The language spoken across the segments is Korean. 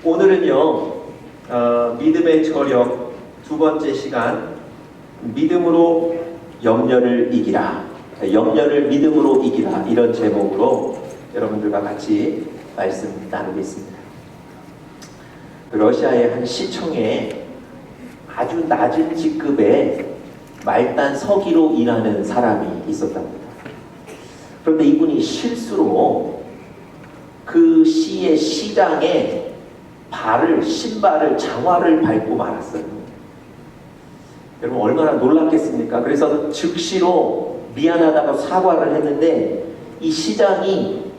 오늘은요, 믿음의 저력 두 번째 시간, 믿음으로 염려를 이기라. 염려를 믿음으로 이기라. 이런 제목으로 여러분들과 같이 말씀 나누겠습니다. 러시아의 한 시청에 아주 낮은 직급의 말단 서기로 일하는 사람이 있었답니다. 그런데 이분이 실수로 그 시의 시장에 신발을 장화를 밟고 말았어요. 여러분 얼마나 놀랐겠습니까? 그래서 즉시로 미안하다고 사과를 했는데 이 시장이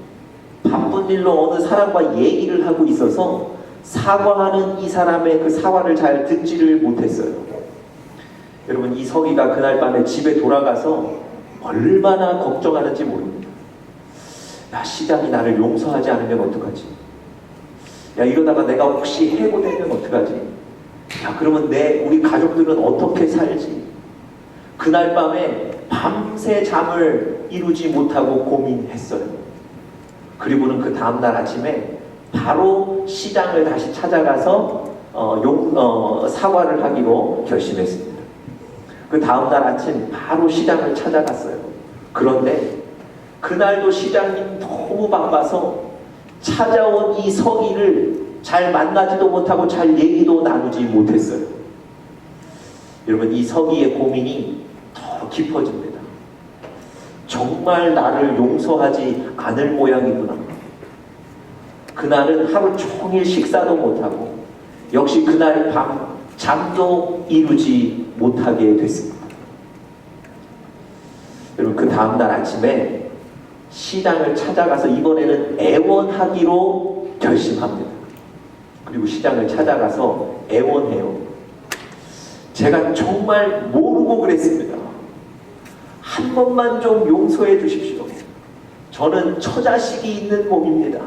바쁜 일로 어느 사람과 얘기를 하고 있어서 사과하는 이 사람의 그 사과를 잘 듣지를 못했어요. 여러분 이 서기가 그날 밤에 집에 돌아가서 얼마나 걱정하는지 모릅니다. 야, 시장이 나를 용서하지 않으면 어떡하지? 야, 이러다가 내가 혹시 해고되면 어떡하지? 야, 그러면 우리 가족들은 어떻게 살지? 그날 밤에 밤새 잠을 이루지 못하고 고민했어요. 그리고는 그 다음날 아침에 바로 시장을 다시 찾아가서 사과를 하기로 결심했습니다. 그 다음날 아침 바로 시장을 찾아갔어요. 그런데 그날도 시장님 너무 바빠서 찾아온 이 서기를 잘 만나지도 못하고 잘 얘기도 나누지 못했어요. 여러분 이 서기의 고민이 더 깊어집니다. 정말 나를 용서하지 않을 모양이구나. 그날은 하루 종일 식사도 못하고 역시 그날 밤 잠도 이루지 못하게 됐습니다. 여러분 그 다음날 아침에 시장을 찾아가서 이번에는 애원하기로 결심합니다. 그리고 시장을 찾아가서 애원해요. 제가 정말 모르고 그랬습니다. 한 번만 좀 용서해 주십시오. 저는 처자식이 있는 몸입니다.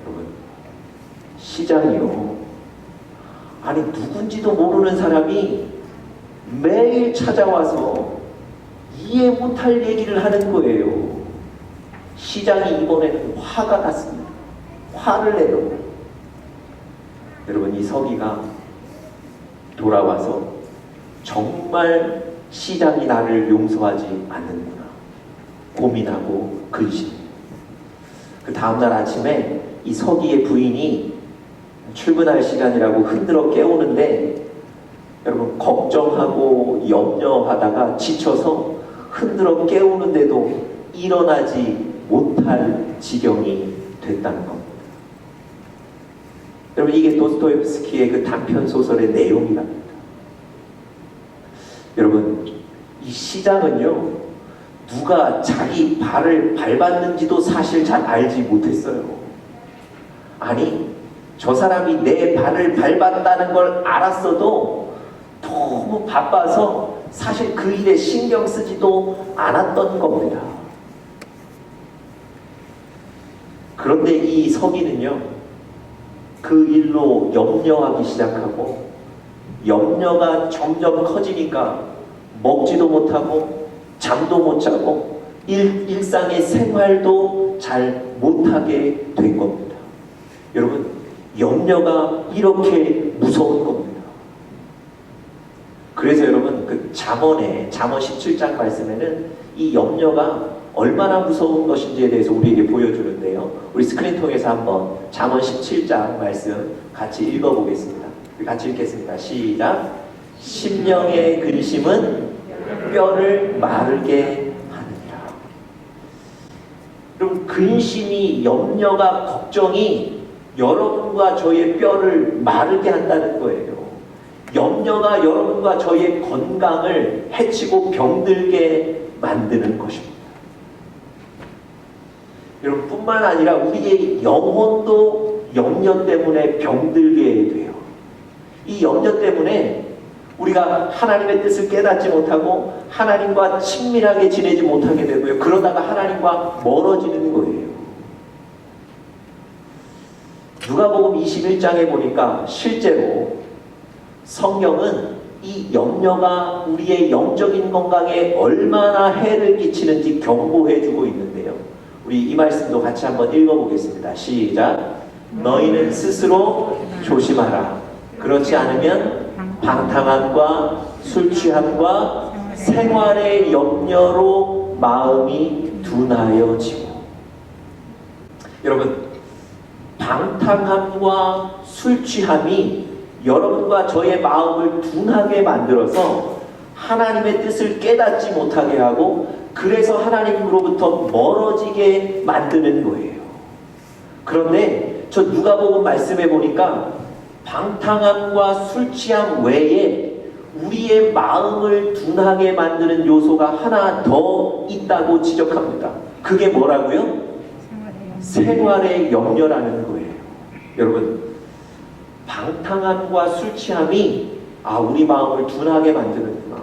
여러분 시장이요, 아니 누군지도 모르는 사람이 매일 찾아와서 이해 못할 얘기를 하는 거예요. 시장이 이번에는 화가 났습니다. 화를 내요. 여러분 이 서기가 돌아와서 정말 시장이 나를 용서하지 않는구나 고민하고 근심해요. 그 다음날 아침에 이 서기의 부인이 출근할 시간이라고 흔들어 깨우는데 여러분 걱정하고 염려하다가 지쳐서 흔들어 깨우는데도 일어나지 못할 지경이 됐다는 겁니다. 여러분 이게 도스토옙스키의 그 단편 소설의 내용이랍니다. 여러분 이 시장은요, 누가 자기 발을 밟았는지도 사실 잘 알지 못했어요. 아니 저 사람이 내 발을 밟았다는 걸 알았어도 너무 바빠서 사실 그 일에 신경 쓰지도 않았던 겁니다. 그런데 이 서기는요, 그 일로 염려하기 시작하고 염려가 점점 커지니까 먹지도 못하고 잠도 못 자고 일상의 생활도 잘 못하게 된 겁니다. 여러분 염려가 이렇게 무서운 겁니다. 그래서 여러분 그 잠언 17장 말씀에는 이 염려가 얼마나 무서운 것인지에 대해서 우리에게 보여주는데요. 우리 스크린 통해서 한번 잠언 17장 말씀 같이 읽어보겠습니다. 같이 읽겠습니다. 시작. 심령의 근심은 뼈를 마르게 하느니라. 그럼 근심이, 염려가, 걱정이 여러분과 저의 뼈를 마르게 한다는 거예요. 염려가 여러분과 저의 건강을 해치고 병들게 만드는 것입니다. 여러분 뿐만 아니라 우리의 영혼도 염려 때문에 병들게 돼요. 이 염려 때문에 우리가 하나님의 뜻을 깨닫지 못하고 하나님과 친밀하게 지내지 못하게 되고요. 그러다가 하나님과 멀어지는 거예요. 누가복음 21장에 보니까 실제로 성경은 이 염려가 우리의 영적인 건강에 얼마나 해를 끼치는지 경고해 주고 있는데요. 우리 이 말씀도 같이 한번 읽어보겠습니다. 시작. 너희는 스스로 조심하라. 그렇지 않으면 방탕함과 술 취함과 생활의 염려로 마음이 둔하여지고. 여러분, 방탕함과 술 취함이 여러분과 저의 마음을 둔하게 만들어서 하나님의 뜻을 깨닫지 못하게 하고, 그래서 하나님으로부터 멀어지게 만드는 거예요. 그런데 저 누가복음 말씀해 보니까 방탕함과 술 취함 외에 우리의 마음을 둔하게 만드는 요소가 하나 더 있다고 지적합니다. 그게 뭐라고요? 생활의 염려라는 거예요. 여러분, 방탕함과 술 취함이 우리 마음을 둔하게 만드는구나,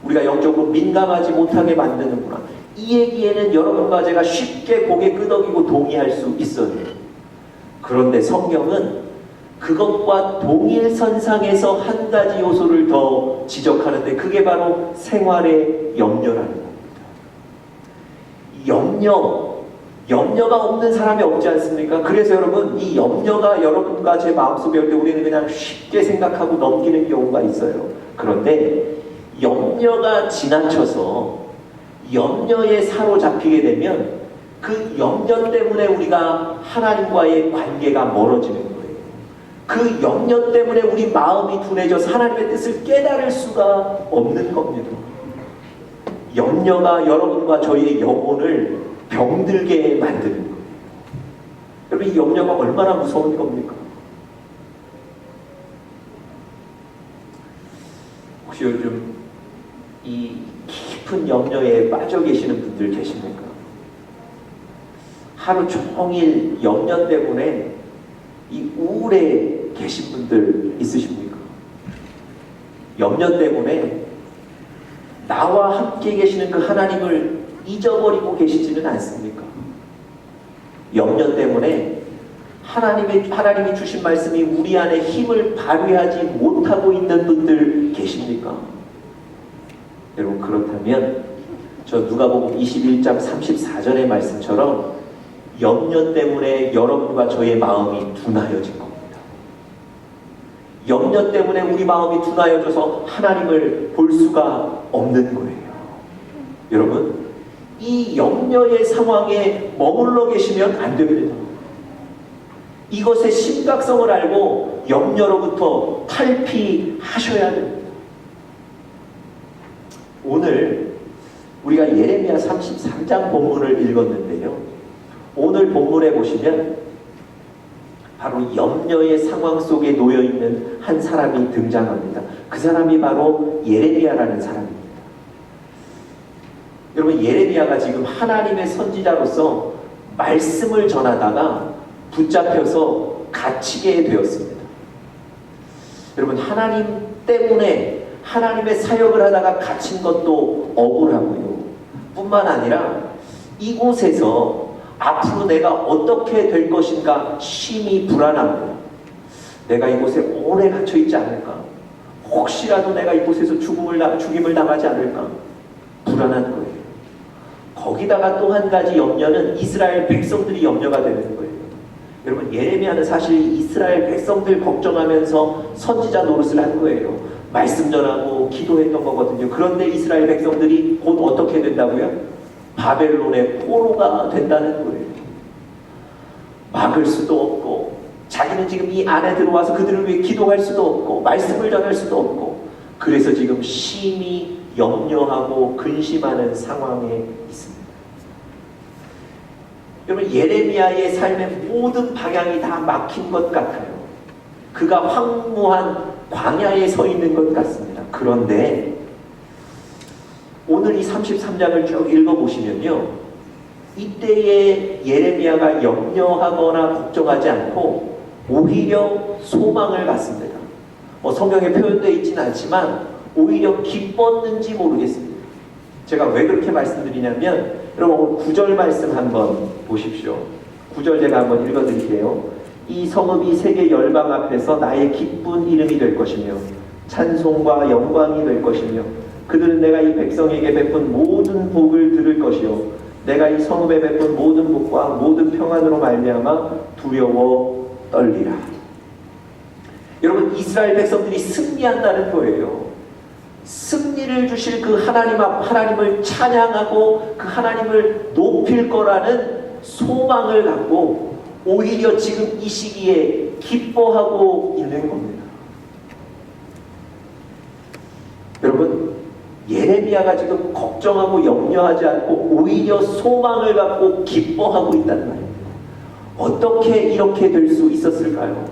우리가 영적으로 민감하지 못하게 만드는구나, 이 얘기에는 여러분과 제가 쉽게 고개 끄덕이고 동의할 수 있어요. 그런데 성경은 그것과 동일선상에서 한 가지 요소를 더 지적하는데, 그게 바로 생활의 염려라는 겁니다. 염려가 없는 사람이 없지 않습니까? 그래서 여러분, 이 염려가 여러분과 제 마음속에 올 때 우리는 그냥 쉽게 생각하고 넘기는 경우가 있어요. 그런데 염려가 지나쳐서 염려에 사로잡히게 되면 그 염려 때문에 우리가 하나님과의 관계가 멀어지는 거예요. 그 염려 때문에 우리 마음이 둔해져서 하나님의 뜻을 깨달을 수가 없는 겁니다. 염려가 여러분과 저희의 영혼을 병들게 만드는 거예요. 여러분, 이 염려가 얼마나 무서운 겁니까? 혹시 요즘 이 깊은 염려에 빠져 계시는 분들 계십니까? 하루 종일 염려 때문에 이 우울해 계신 분들 있으십니까? 염려 때문에 나와 함께 계시는 그 하나님을 잊어버리고 계시지는 않습니까? 염려 때문에 하나님이 주신 말씀이 우리 안에 힘을 발휘하지 못하고 있는 분들 계십니까? 여러분, 그렇다면 저 누가복음 21장 34절의 말씀처럼 염려 때문에 여러분과 저의 마음이 둔하여진 겁니다. 염려 때문에 우리 마음이 둔하여져서 하나님을 볼 수가 없는 거예요. 여러분, 이 염려의 상황에 머물러 계시면 안 됩니다. 이것의 심각성을 알고 염려로부터 탈피하셔야 됩니다. 오늘 우리가 예레미야 33장 본문을 읽었는데요, 오늘 본문에 보시면 바로 염려의 상황 속에 놓여있는 한 사람이 등장합니다. 그 사람이 바로 예레미야라는 사람입니다. 여러분, 예레미야가 지금 하나님의 선지자로서 말씀을 전하다가 붙잡혀서 갇히게 되었습니다. 여러분, 하나님 때문에 하나님의 사역을 하다가 갇힌 것도 억울하고요. 뿐만 아니라 이곳에서 앞으로 내가 어떻게 될 것인가 심히 불안합니다. 내가 이곳에 오래 갇혀 있지 않을까? 혹시라도 내가 이곳에서 죽임을 당하지 않을까? 불안한 거예요. 거기다가 또 한 가지 염려는 이스라엘 백성들이 염려가 되는 거예요. 여러분, 예레미야는 사실 이스라엘 백성들 걱정하면서 선지자 노릇을 한 거예요. 말씀 전하고 기도했던 거거든요. 그런데 이스라엘 백성들이 곧 어떻게 된다고요? 바벨론의 포로가 된다는 거예요. 막을 수도 없고, 자기는 지금 이 안에 들어와서 그들을 위해 기도할 수도 없고, 말씀을 전할 수도 없고, 그래서 지금 심히 염려하고 근심하는 상황에 있습니다. 여러분, 예레미야의 삶의 모든 방향이 다 막힌 것 같아요. 그가 황무한 광야에 서 있는 것 같습니다. 그런데 오늘 이 33장을 쭉 읽어보시면요, 이때의 예레미야가 염려하거나 걱정하지 않고 오히려 소망을 갖습니다. 성경에 표현되어 있지는 않지만 오히려 기뻤는지 모르겠습니다. 제가 왜 그렇게 말씀드리냐면, 여러분, 9절 말씀 한번 보십시오. 9절 제가 한번 읽어드릴게요. 이 성읍이 세계 열방 앞에서 나의 기쁜 이름이 될 것이며 찬송과 영광이 될 것이며, 그들은 내가 이 백성에게 베푼 모든 복을 들을 것이요 내가 이 성읍에 베푼 모든 복과 모든 평안으로 말미암아 두려워 떨리라. 여러분, 이스라엘 백성들이 승리한다는 거예요. 승리를 주실 그 하나님을 찬양하고 그 하나님을 높일 거라는 소망을 갖고 오히려 지금 이 시기에 기뻐하고 있는 겁니다. 여러분, 예레미야가 지금 걱정하고 염려하지 않고 오히려 소망을 갖고 기뻐하고 있다는 말입니다. 어떻게 이렇게 될 수 있었을까요?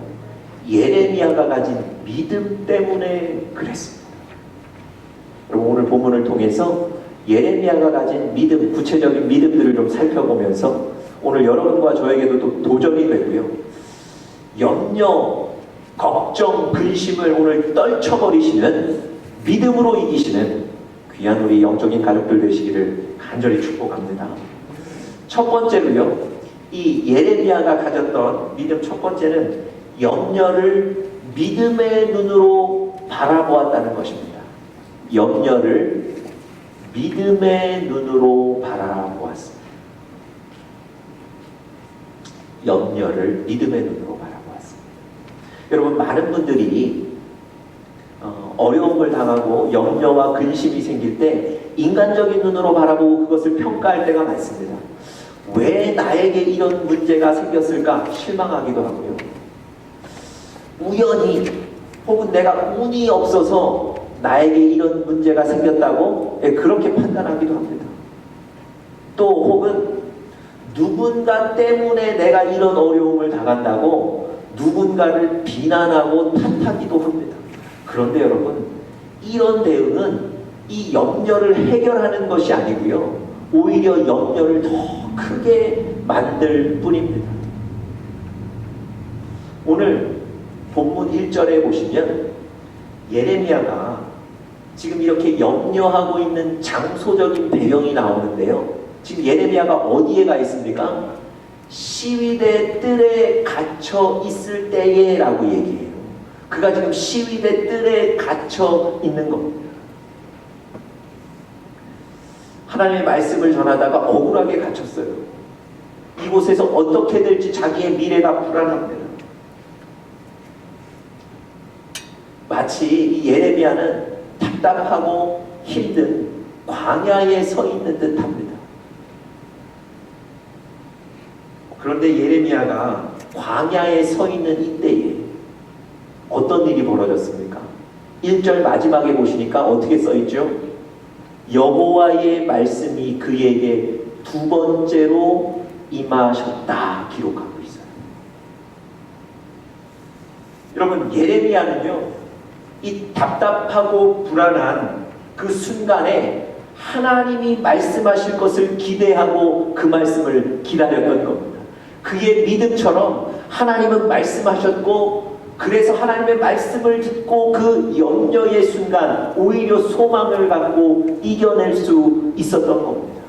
예레미야가 가진 믿음 때문에 그랬습니다. 여러분, 오늘 본문을 통해서 예레미야가 가진 믿음, 구체적인 믿음들을 좀 살펴보면서 오늘 여러분과 저에게도 또 도전이 되고요. 염려, 걱정, 근심을 오늘 떨쳐버리시는 믿음으로 이기시는 귀한 우리 영적인 가족들 되시기를 간절히 축복합니다. 첫 번째로요, 이 예레미야가 가졌던 믿음 첫 번째는 염려를 믿음의 눈으로 바라보았다는 것입니다. 염려를 믿음의 눈으로 바라보았습니다. 염려를 믿음의 눈으로 바라보았습니다. 여러분, 많은 분들이 어려움을 당하고 염려와 근심이 생길 때 인간적인 눈으로 바라보고 그것을 평가할 때가 많습니다. 왜 나에게 이런 문제가 생겼을까 실망하기도 하고요. 우연히 혹은 내가 운이 없어서 나에게 이런 문제가 생겼다고 그렇게 판단하기도 합니다. 또 혹은 누군가 때문에 내가 이런 어려움을 당한다고 누군가를 비난하고 탓하기도 합니다. 그런데 여러분, 이런 대응은 이 염려를 해결하는 것이 아니고요, 오히려 염려를 더 크게 만들 뿐입니다. 오늘 본문 1절에 보시면 예레미야가 지금 이렇게 염려하고 있는 장소적인 배경이 나오는데요. 지금 예레미야가 어디에 가 있습니까? 시위대 뜰에 갇혀 있을 때에 라고 얘기해요. 그가 지금 시위대 뜰에 갇혀 있는 겁니다. 하나님의 말씀을 전하다가 억울하게 갇혔어요. 이곳에서 어떻게 될지 자기의 미래가 불안합니다. 마치 이 예레미야는 답답하고 힘든 광야에 서 있는 듯합니다. 그런데 예레미야가 광야에 서 있는 이때에 어떤 일이 벌어졌습니까? 1절 마지막에 보시니까 어떻게 써있죠? 여호와의 말씀이 그에게 두 번째로 임하셨다 기록하고 있어요. 여러분, 예레미야는요, 이 답답하고 불안한 그 순간에 하나님이 말씀하실 것을 기대하고 그 말씀을 기다렸던 겁니다. 그의 믿음처럼 하나님은 말씀하셨고, 그래서 하나님의 말씀을 듣고 그 염려의 순간 오히려 소망을 갖고 이겨낼 수 있었던 겁니다.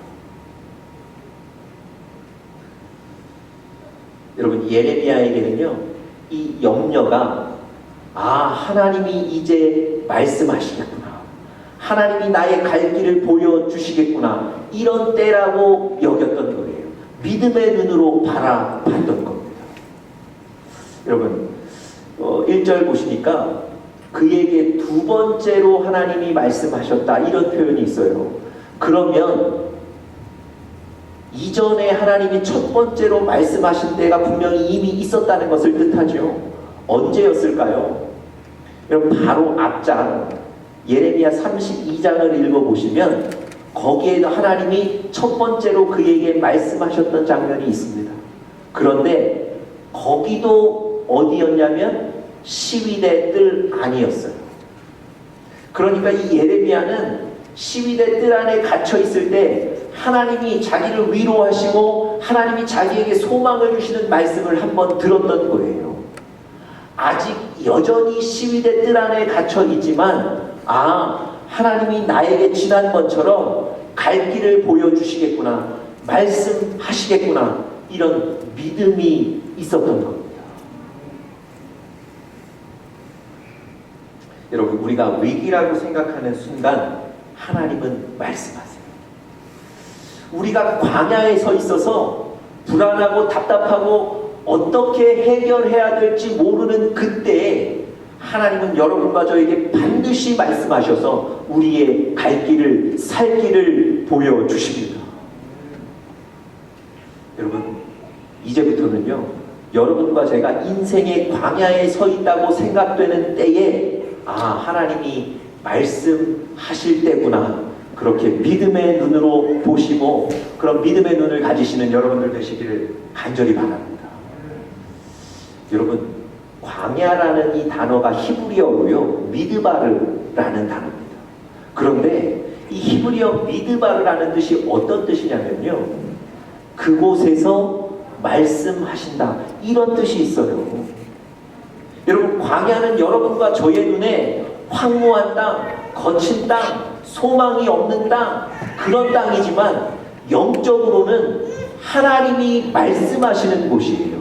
여러분, 예레미야에게는요, 이 염려가 하나님이 이제 말씀하시겠구나, 하나님이 나의 갈 길을 보여주시겠구나, 이런 때라고 여겼던 거예요. 믿음의 눈으로 바라봤던 겁니다. 여러분, 1절 보시니까 그에게 두 번째로 하나님이 말씀하셨다, 이런 표현이 있어요. 그러면 이전에 하나님이 첫 번째로 말씀하신 때가 분명히 이미 있었다는 것을 뜻하죠. 언제였을까요? 여러분, 바로 앞장 예레미야 32장을 읽어보시면 거기에도 하나님이 첫 번째로 그에게 말씀하셨던 장면이 있습니다. 그런데 거기도 어디였냐면 시위대 뜰 안이었어요. 그러니까 이 예레미야는 시위대 뜰 안에 갇혀 있을 때 하나님이 자기를 위로하시고 하나님이 자기에게 소망을 주시는 말씀을 한번 들었던 거예요. 아직 여전히 시위대 뜰 안에 갇혀 있지만 하나님이 나에게 지난번처럼 갈 길을 보여주시겠구나, 말씀하시겠구나, 이런 믿음이 있었던 겁니다. 여러분, 우리가 위기라고 생각하는 순간 하나님은 말씀하세요. 우리가 광야에 서 있어서 불안하고 답답하고 어떻게 해결해야 될지 모르는 그때에 하나님은 여러분과 저에게 반드시 말씀하셔서 우리의 갈 길을, 살 길을 보여주십니다. 여러분, 이제부터는요, 여러분과 제가 인생의 광야에 서 있다고 생각되는 때에 하나님이 말씀하실 때구나, 그렇게 믿음의 눈으로 보시고 그런 믿음의 눈을 가지시는 여러분들 되시기를 간절히 바랍니다. 여러분, 광야라는 이 단어가 히브리어로요, 미드바르라는 단어입니다. 그런데 이 히브리어 미드바르라는 뜻이 어떤 뜻이냐면요, 그곳에서 말씀하신다, 이런 뜻이 있어요. 여러분, 광야는 여러분과 저의 눈에 황무한 땅, 거친 땅, 소망이 없는 땅, 그런 땅이지만 영적으로는 하나님이 말씀하시는 곳이에요.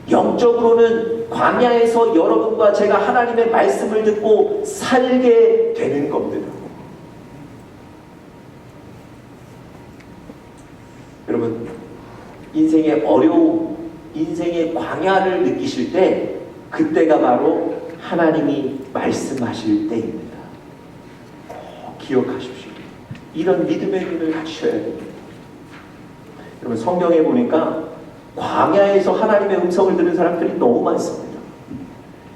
영적으로는 광야에서 여러분과 제가 하나님의 말씀을 듣고 살게 되는 겁니다. 여러분, 인생의 어려움, 인생의 광야를 느끼실 때 그때가 바로 하나님이 말씀하실 때입니다. 기억하십시오. 이런 믿음의 눈을 가지셔야 됩니다. 여러분, 성경에 보니까 광야에서 하나님의 음성을 들은 사람들이 너무 많습니다.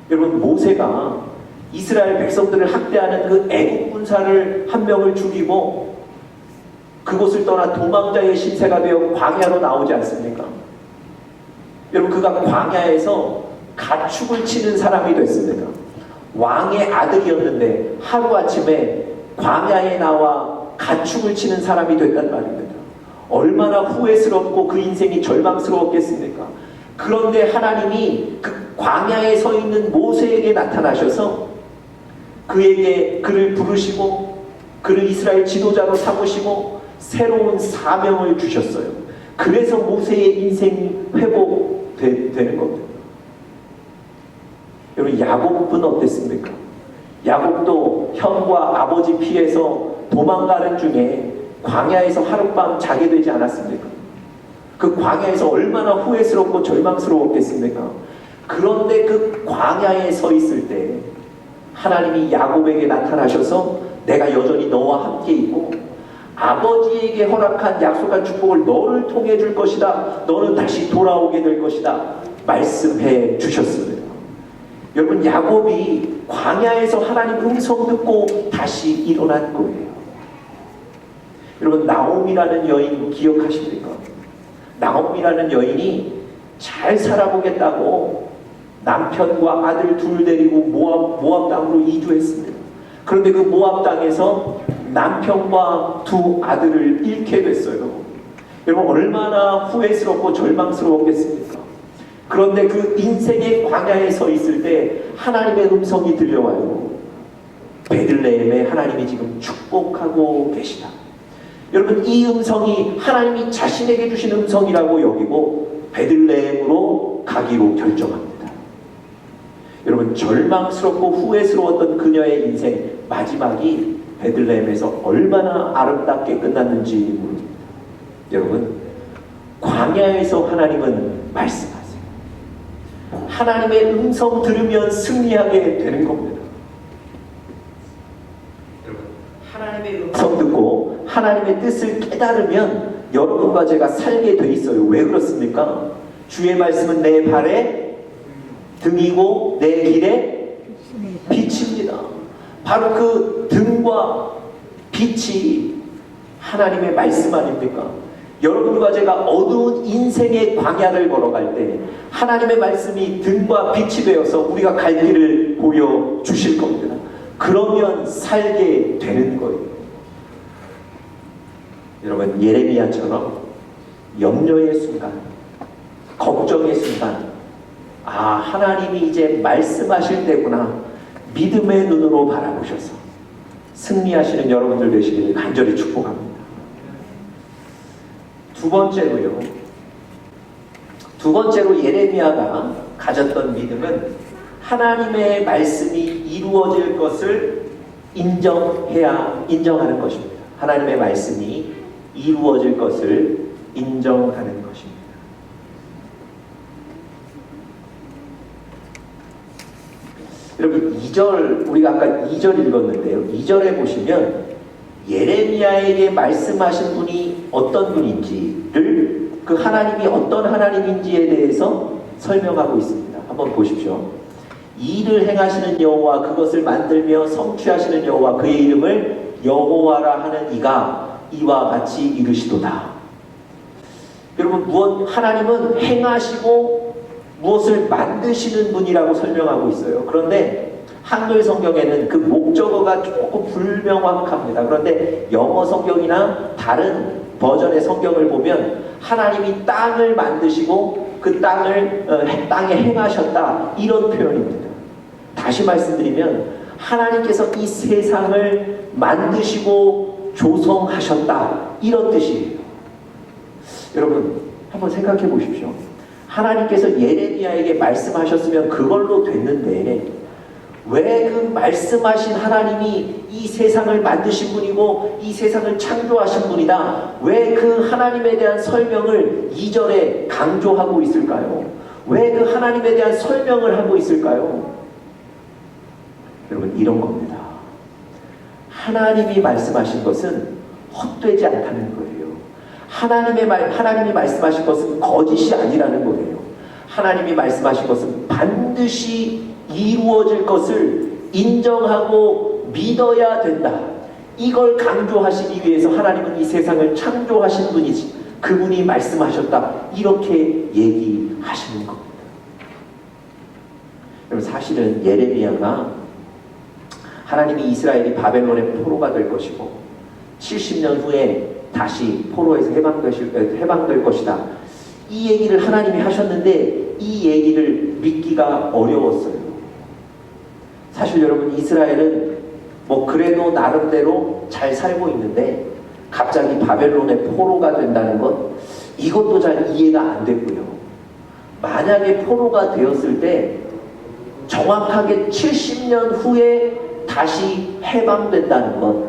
여러분, 모세가 이스라엘 백성들을 학대하는 그 애국 군사를 한 명을 죽이고 그곳을 떠나 도망자의 신세가 되어 광야로 나오지 않습니까? 여러분, 그가 광야에서 가축을 치는 사람이 됐습니다. 왕의 아들이었는데 하루아침에 광야에 나와 가축을 치는 사람이 됐단 말입니다. 얼마나 후회스럽고 그 인생이 절망스러웠겠습니까? 그런데 하나님이 그 광야에 서 있는 모세에게 나타나셔서 그를 부르시고 그를 이스라엘 지도자로 삼으시고 새로운 사명을 주셨어요. 그래서 모세의 인생이 회복되는 겁니다. 여러분, 야곱은 어땠습니까? 야곱도 형과 아버지 피해서 도망가는 중에 광야에서 하룻밤 자게 되지 않았습니까? 그 광야에서 얼마나 후회스럽고 절망스러웠겠습니까? 그런데 그 광야에 서 있을 때 하나님이 야곱에게 나타나셔서 내가 여전히 너와 함께 있고 아버지에게 허락한 약속한 축복을 너를 통해 줄 것이다. 너는 다시 돌아오게 될 것이다. 말씀해 주셨습니다. 여러분, 야곱이 광야에서 하나님 음성 듣고 다시 일어난 거예요. 여러분, 나옴이라는 여인 기억하십니까? 나옴이라는 여인이 잘 살아보겠다고 남편과 아들 둘 데리고 모압 땅으로 이주했습니다. 그런데 그 모압 땅에서 남편과 두 아들을 잃게 됐어요. 여러분, 얼마나 후회스럽고 절망스러웠겠습니까? 그런데 그 인생의 광야에 서 있을 때 하나님의 음성이 들려와요. 베들레헴에 하나님이 지금 축복하고 계시다. 여러분, 이 음성이 하나님이 자신에게 주신 음성이라고 여기고 베들레헴으로 가기로 결정합니다. 여러분, 절망스럽고 후회스러웠던 그녀의 인생 마지막이 베들레헴에서 얼마나 아름답게 끝났는지 모릅니다. 여러분, 광야에서 하나님은 말씀하세요. 하나님의 음성 들으면 승리하게 되는 겁니다. 여러분, 하나님의 음성 듣고 하나님의 뜻을 깨달으면 여러분과 제가 살게 돼 있어요. 왜 그렇습니까? 주의 말씀은 내 발에 등이고 내 길에 빛입니다. 바로 그 등과 빛이 하나님의 말씀 아닙니까? 여러분과 제가 어두운 인생의 광야를 걸어갈 때 하나님의 말씀이 등과 빛이 되어서 우리가 갈 길을 보여주실 겁니다. 그러면 살게 되는 거예요. 여러분, 예레미야처럼 염려의 순간, 걱정의 순간, 하나님이 이제 말씀하실 때구나, 믿음의 눈으로 바라보셔서 승리하시는 여러분들 되시기를 간절히 축복합니다. 두 번째로 예레미야가 가졌던 믿음은 하나님의 말씀이 이루어질 것을 인정하는 것입니다. 하나님의 말씀이 이루어질 것을 인정하는 것입니다. 여러분 2절, 우리가 아까 2절 읽었는데요. 2절에 보시면 예레미야에게 말씀하신 분이 어떤 분인지를, 그 하나님이 어떤 하나님인지에 대해서 설명하고 있습니다. 한번 보십시오. 이 일을 행하시는 여호와, 그것을 만들며 성취하시는 여호와, 그의 이름을 여호와라 하는 이가 이와 같이 이르시도다. 여러분, 하나님은 행하시고 무엇을 만드시는 분이라고 설명하고 있어요. 그런데 한글 성경에는 그 목적어가 조금 불명확합니다. 그런데 영어 성경이나 다른 버전의 성경을 보면 하나님이 땅을 만드시고 그 땅에 행하셨다, 이런 표현입니다. 다시 말씀드리면 하나님께서 이 세상을 만드시고 조성하셨다, 이런 뜻이에요. 여러분 한번 생각해 보십시오. 하나님께서 예레미야에게 말씀하셨으면 그걸로 됐는데, 왜 그 말씀하신 하나님이 이 세상을 만드신 분이고 이 세상을 창조하신 분이다, 왜 그 하나님에 대한 설명을 2절에 강조하고 있을까요? 왜 그 하나님에 대한 설명을 하고 있을까요? 여러분, 이런 겁니다. 하나님이 말씀하신 것은 헛되지 않다는 거예요. 하나님이 말씀하신 것은 거짓이 아니라는 거예요. 하나님이 말씀하신 것은 반드시 이루어질 것을 인정하고 믿어야 된다. 이걸 강조하시기 위해서 하나님은 이 세상을 창조하신 분이지, 그분이 말씀하셨다, 이렇게 얘기하시는 겁니다. 여러분, 사실은 예레미야가 하나님이 이스라엘이 바벨론의 포로가 될 것이고 70년 후에 다시 포로에서 해방될 것이다, 이 얘기를 하나님이 하셨는데 이 얘기를 믿기가 어려웠어요. 사실 여러분, 이스라엘은 그래도 나름대로 잘 살고 있는데 갑자기 바벨론의 포로가 된다는 것, 이것도 잘 이해가 안 됐고요. 만약에 포로가 되었을 때 정확하게 70년 후에 다시 해방된다는 것,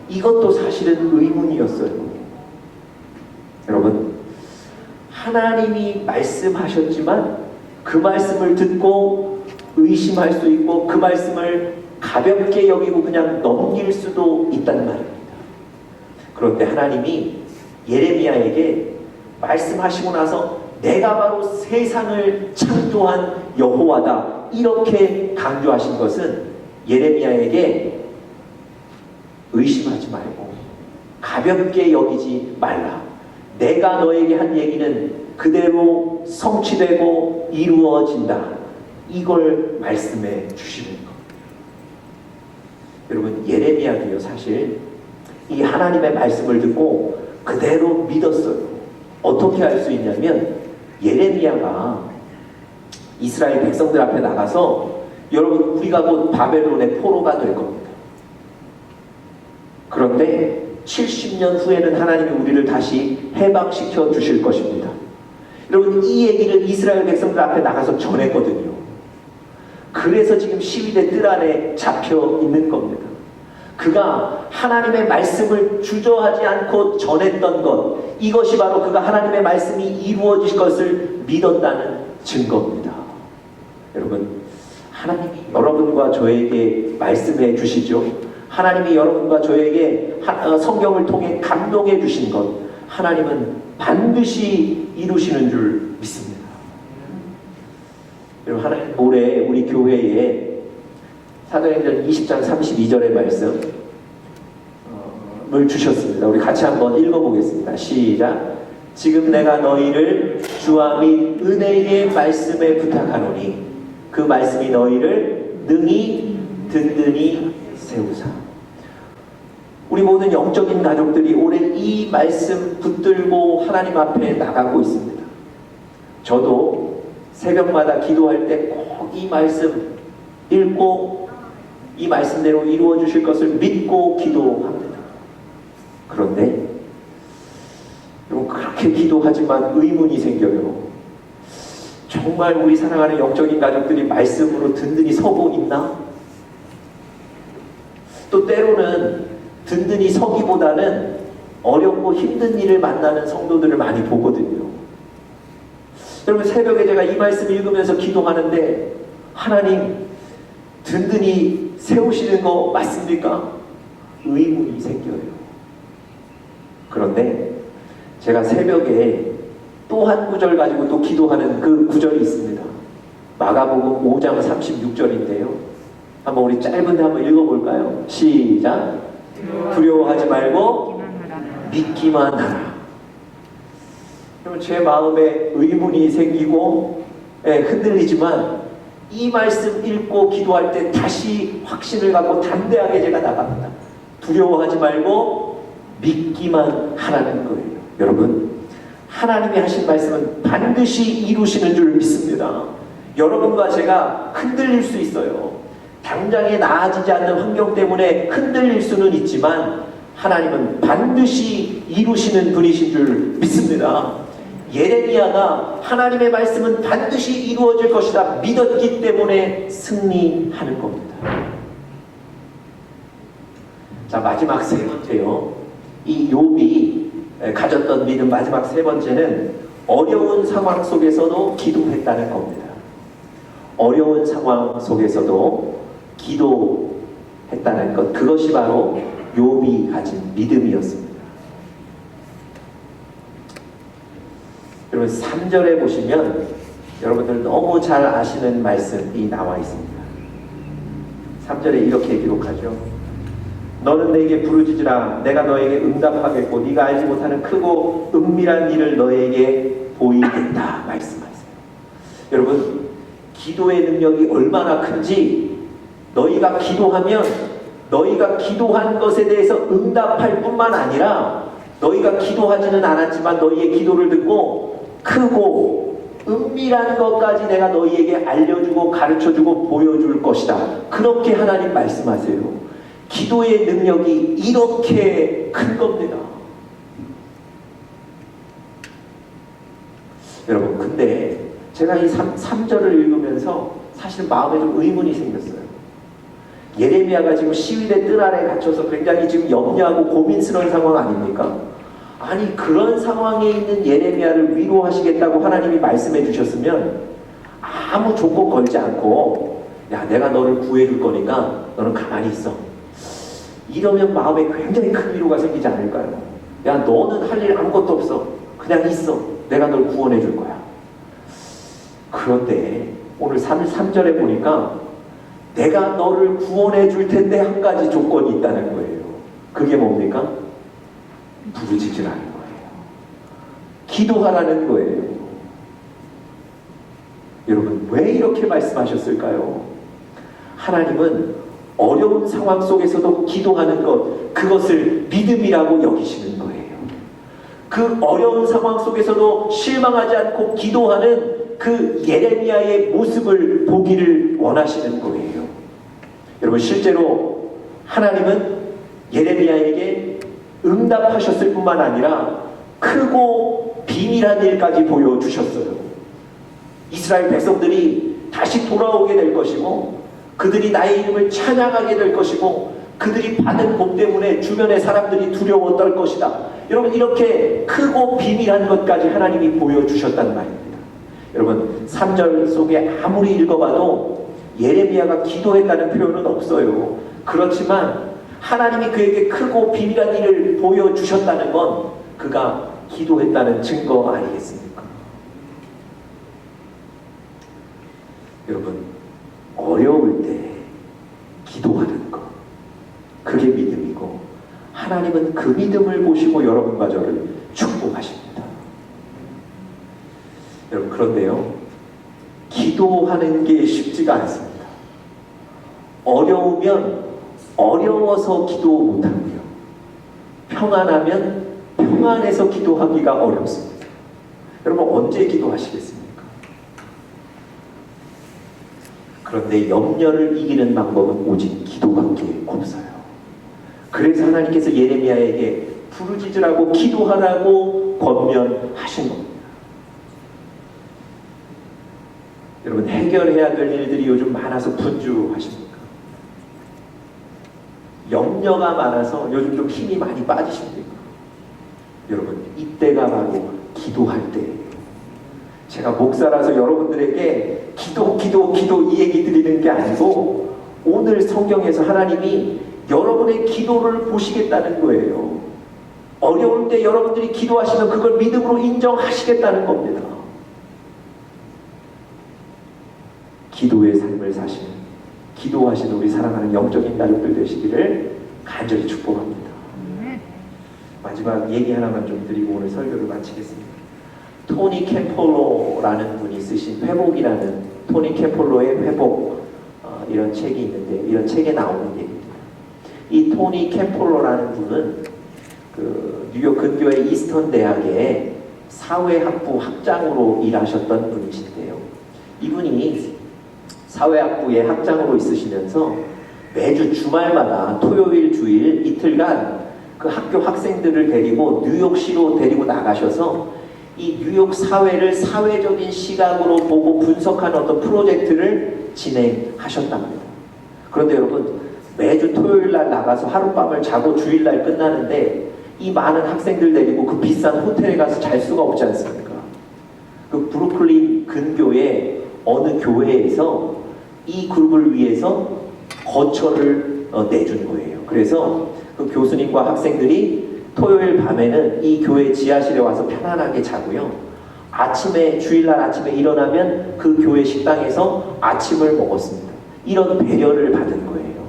이것도 사실은 의문이었어요. 여러분, 하나님이 말씀하셨지만 그 말씀을 듣고 의심할 수 있고 그 말씀을 가볍게 여기고 그냥 넘길 수도 있단 말입니다. 그런데 하나님이 예레미야에게 말씀하시고 나서 내가 바로 세상을 창조한 여호와다, 이렇게 강조하신 것은 예레미야에게 의심하지 말고 가볍게 여기지 말라, 내가 너에게 한 얘기는 그대로 성취되고 이루어진다, 이걸 말씀해 주시는 겁니다. 여러분, 예레미야도요, 사실 이 하나님의 말씀을 듣고 그대로 믿었어요. 어떻게 알 수 있냐면, 예레미야가 이스라엘 백성들 앞에 나가서 여러분, 우리가 곧 바벨론의 포로가 될 겁니다. 그런데 70년 후에는 하나님이 우리를 다시 해방시켜 주실 것입니다. 여러분, 이 얘기를 이스라엘 백성들 앞에 나가서 전했거든요. 그래서 지금 시위대 뜰 안에 잡혀 있는 겁니다. 그가 하나님의 말씀을 주저하지 않고 전했던 것, 이것이 바로 그가 하나님의 말씀이 이루어질 것을 믿었다는 증거입니다. 여러분, 하나님이 여러분과 저에게 말씀해 주시죠. 하나님이 여러분과 저에게 성경을 통해 감동해 주신 것, 하나님은 반드시 이루시는 줄 믿습니다. 여러분, 하나님 올해 우리 교회에 사도행전 20장 32절의 말씀을 주셨습니다. 우리 같이 한번 읽어보겠습니다. 시작. 지금 내가 너희를 주와 및 은혜의 말씀에 부탁하노니 그 말씀이 너희를 능히 든든히 세우사. 우리 모든 영적인 가족들이 올해 이 말씀 붙들고 하나님 앞에 나가고 있습니다. 저도 새벽마다 기도할 때 꼭 이 말씀 읽고 이 말씀대로 이루어 주실 것을 믿고 기도합니다. 그런데 여러분, 그렇게 기도하지만 의문이 생겨요. 정말 우리 사랑하는 영적인 가족들이 말씀으로 든든히 서고 있나? 또 때로는 든든히 서기보다는 어렵고 힘든 일을 만나는 성도들을 많이 보거든요. 여러분, 새벽에 제가 이 말씀 읽으면서 기도하는데, 하나님, 든든히 세우시는 거 맞습니까? 의문이 생겨요. 그런데 제가 새벽에 또 한 구절 가지고 또 기도하는 그 구절이 있습니다. 마가복음 5장 36절인데요. 한번 우리 짧은데 한번 읽어볼까요? 시작. 두려워하지 말고 믿기만 하라. 그러면 제 마음에 의문이 생기고 흔들리지만 이 말씀 읽고 기도할 때 다시 확신을 갖고 담대하게 제가 나갑니다. 두려워하지 말고 믿기만 하라는 거예요. 여러분, 하나님이 하신 말씀은 반드시 이루시는 줄 믿습니다. 여러분과 제가 흔들릴 수 있어요. 당장에 나아지지 않는 환경 때문에 흔들릴 수는 있지만 하나님은 반드시 이루시는 분이신 줄 믿습니다. 예레미야가 하나님의 말씀은 반드시 이루어질 것이다 믿었기 때문에 승리하는 겁니다. 자, 마지막 세 번째요. 이 욥이 가졌던 믿음 마지막 세 번째는 어려운 상황 속에서도 기도했다는 겁니다. 어려운 상황 속에서도 기도했다는 것, 그것이 바로 욥이 가진 믿음이었습니다. 여러분 3절에 보시면 여러분들 너무 잘 아시는 말씀이 나와 있습니다. 3절에 이렇게 기록하죠. 너는 내게 부르짖으라. 내가 너에게 응답하겠고 네가 알지 못하는 크고 은밀한 일을 너에게 보이겠다 말씀하세요. 여러분, 기도의 능력이 얼마나 큰지 너희가 기도하면 너희가 기도한 것에 대해서 응답할 뿐만 아니라 너희가 기도하지는 않았지만 너희의 기도를 듣고 크고 은밀한 것까지 내가 너희에게 알려주고 가르쳐주고 보여줄 것이다. 그렇게 하나님 말씀하세요. 기도의 능력이 이렇게 큰 겁니다. 여러분, 근데 제가 이 3절을 읽으면서 사실 마음에 좀 의문이 생겼어요. 예레미야가 지금 시위대 뜰 아래 갇혀서 굉장히 지금 염려하고 고민스러운 상황 아닙니까? 아니, 그런 상황에 있는 예레미야를 위로하시겠다고 하나님이 말씀해 주셨으면 아무 조건 걸지 않고 야, 내가 너를 구해줄 거니까 너는 가만히 있어. 이러면 마음에 굉장히 큰 위로가 생기지 않을까요? 야, 너는 할 일 아무것도 없어. 그냥 있어. 내가 널 구원해 줄 거야. 그런데 오늘 3절에 보니까 내가 너를 구원해 줄 텐데 한 가지 조건이 있다는 거예요. 그게 뭡니까? 부르짖으라는 거예요. 기도하라는 거예요. 여러분, 왜 이렇게 말씀하셨을까요? 하나님은 어려운 상황 속에서도 기도하는 것, 그것을 믿음이라고 여기시는 거예요. 그 어려운 상황 속에서도 실망하지 않고 기도하는 그 예레미야의 모습을 보기를 원하시는 거예요. 여러분, 실제로 하나님은 예레미야에게 응답하셨을 뿐만 아니라 크고 비밀한 일까지 보여주셨어요. 이스라엘 백성들이 다시 돌아오게 될 것이고 그들이 나의 이름을 찬양하게 될 것이고 그들이 받은 복 때문에 주변의 사람들이 두려워 떨 것이다. 여러분, 이렇게 크고 비밀한 것까지 하나님이 보여주셨단 말입니다. 여러분, 3절 속에 아무리 읽어봐도 예레미야가 기도했다는 표현은 없어요. 그렇지만 하나님이 그에게 크고 비밀한 일을 보여주셨다는 건 그가 기도했다는 증거 아니겠습니까? 여러분, 어려울 때 기도하는 것, 그게 믿음이고 하나님은 그 믿음을 보시고 여러분과 저를 축복하십니다. 여러분, 그런데요, 기도하는 게 쉽지가 않습니다. 어려우면 어려워서 기도 못하고요, 평안하면 평안해서 기도하기가 어렵습니다. 여러분, 언제 기도하시겠습니까? 그런데 염려를 이기는 방법은 오직 기도밖에 없어요. 그래서 하나님께서 예레미야에게 부르짖으라고 기도하라고 권면하신 겁니다. 여러분, 해결해야 될 일들이 요즘 많아서 분주하십니까? 염려가 많아서 요즘 좀 힘이 많이 빠지십니까? 여러분, 이때가 바로 기도할 때예요. 제가 목사라서 여러분들에게 기도 이 얘기 드리는 게 아니고 오늘 성경에서 하나님이 여러분의 기도를 보시겠다는 거예요. 어려울 때 여러분들이 기도하시면 그걸 믿음으로 인정하시겠다는 겁니다. 기도의 삶을 사시는, 기도하시는 우리 사랑하는 영적인 가족들 되시기를 간절히 축복합니다. 마지막 얘기 하나만 좀 드리고 오늘 설교를 마치겠습니다. 토니 캠폴로라는 분이 쓰신 회복이라는, 토니 캠폴로의 회복, 이런 책이 있는데, 이런 책에 나오는 얘기입니다. 이 토니 캠폴로라는 분은 그 뉴욕 근교의 이스턴 대학의 사회학부 학장으로 일하셨던 분이신데요. 이분이 사회학부의 학장으로 있으시면서 매주 주말마다 토요일 주일 이틀간 그 학교 학생들을 데리고 뉴욕시로 데리고 나가셔서 이 뉴욕 사회를 사회적인 시각으로 보고 분석하는 어떤 프로젝트를 진행하셨답니다. 그런데 여러분, 매주 토요일날 나가서 하룻밤을 자고 주일날 끝나는데 이 많은 학생들 데리고 그 비싼 호텔에 가서 잘 수가 없지 않습니까? 그 브루클린 근교의 어느 교회에서 이 그룹을 위해서 거처를 내준 거예요. 그래서 그 교수님과 학생들이 토요일 밤에는 이 교회 지하실에 와서 편안하게 자고요. 아침에, 주일날 아침에 일어나면 그 교회 식당에서 아침을 먹었습니다. 이런 배려를 받은 거예요.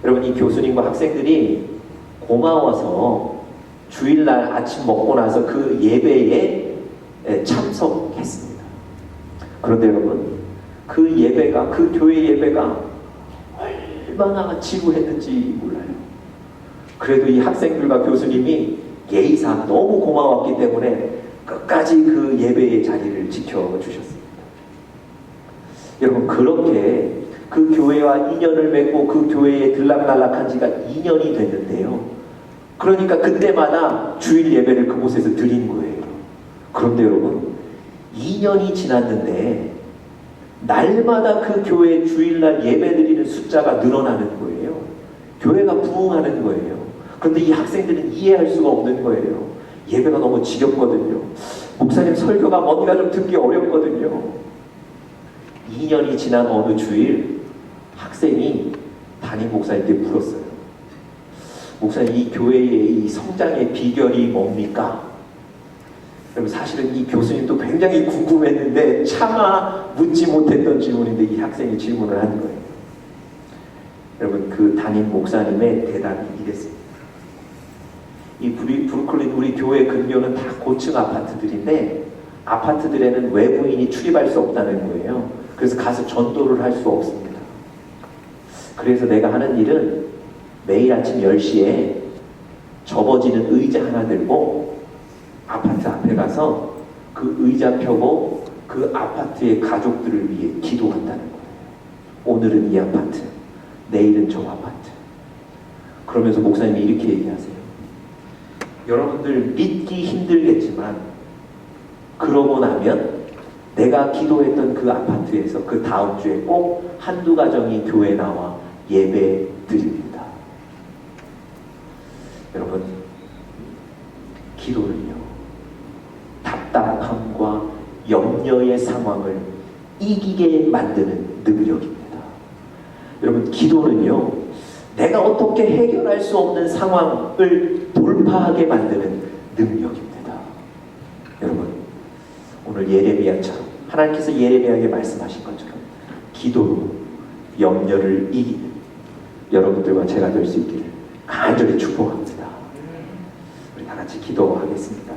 여러분, 이 교수님과 학생들이 고마워서 주일날 아침 먹고 나서 그 예배에 참석했습니다. 그런데 여러분, 그 예배가, 그 교회 예배가 얼마나 지루했는지 몰라요. 그래도 이 학생들과 교수님이 예의상 너무 고마웠기 때문에 끝까지 그 예배의 자리를 지켜주셨습니다. 여러분, 그렇게 그 교회와 인연을 맺고 그 교회에 들락날락한 지가 2년이 됐는데요. 그러니까 그때마다 주일 예배를 그곳에서 드린 거예요. 그런데 여러분, 2년이 지났는데 날마다 그 교회 주일날 예배 드리는 숫자가 늘어나는 거예요. 교회가 부흥하는 거예요. 그런데 이 학생들은 이해할 수가 없는 거예요. 예배가 너무 지겹거든요. 목사님 설교가 뭔가 좀 듣기 어렵거든요. 2년이 지난 어느 주일 학생이 담임 목사님께 물었어요. 목사님, 이 교회의 이 성장의 비결이 뭡니까? 여러분, 사실은 이 교수님도 굉장히 궁금했는데 차마 묻지 못했던 질문인데 이 학생이 질문을 한 거예요. 여러분, 그 담임 목사님의 대답이 이랬습니다. 이 브루클린 우리 교회 근교는 다 고층 아파트들인데 아파트들에는 외부인이 출입할 수 없다는 거예요. 그래서 가서 전도를 할 수 없습니다. 그래서 내가 하는 일은 매일 아침 10시에 접어지는 의자 하나 들고 아파트 앞에 가서 그 의자 펴고 그 아파트의 가족들을 위해 기도한다는 거예요. 오늘은 이 아파트, 내일은 저 아파트. 그러면서 목사님이 이렇게 얘기하세요. 여러분들 믿기 힘들겠지만 그러고 나면 내가 기도했던 그 아파트에서 그 다음 주에 꼭 한두 가정이 교회에 나와 예배 드립니다. 여러분, 기도는요, 답답함과 염려의 상황을 이기게 만드는 능력입니다. 여러분, 기도는요, 내가 어떻게 해결할 수 없는 상황을 돌파하게 만드는 능력입니다. 여러분, 오늘 예레미야처럼 하나님께서 예레미야에게 말씀하신 것처럼 기도로 염려를 이기는 여러분들과 제가 될 수 있기를 간절히 축복합니다. 우리 다 같이 기도하겠습니다.